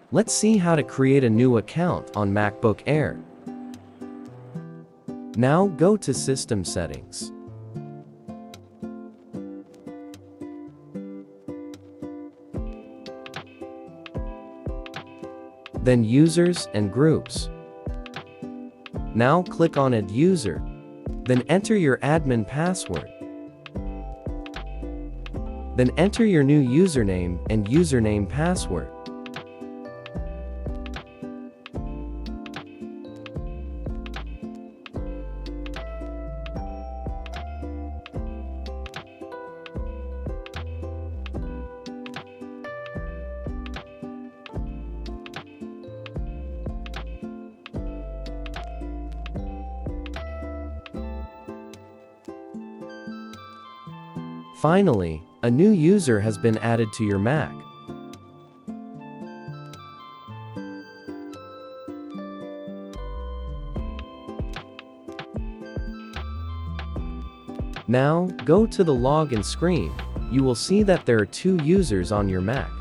Let's see how to create a new account on MacBook Air. Now go to System Settings. Then Users and Groups. Now click on Add User. Then enter your admin password. Then enter your new username and username password. Finally, a new user has been added to your Mac. Now, go to the login screen. You will see that there are two users on your Mac.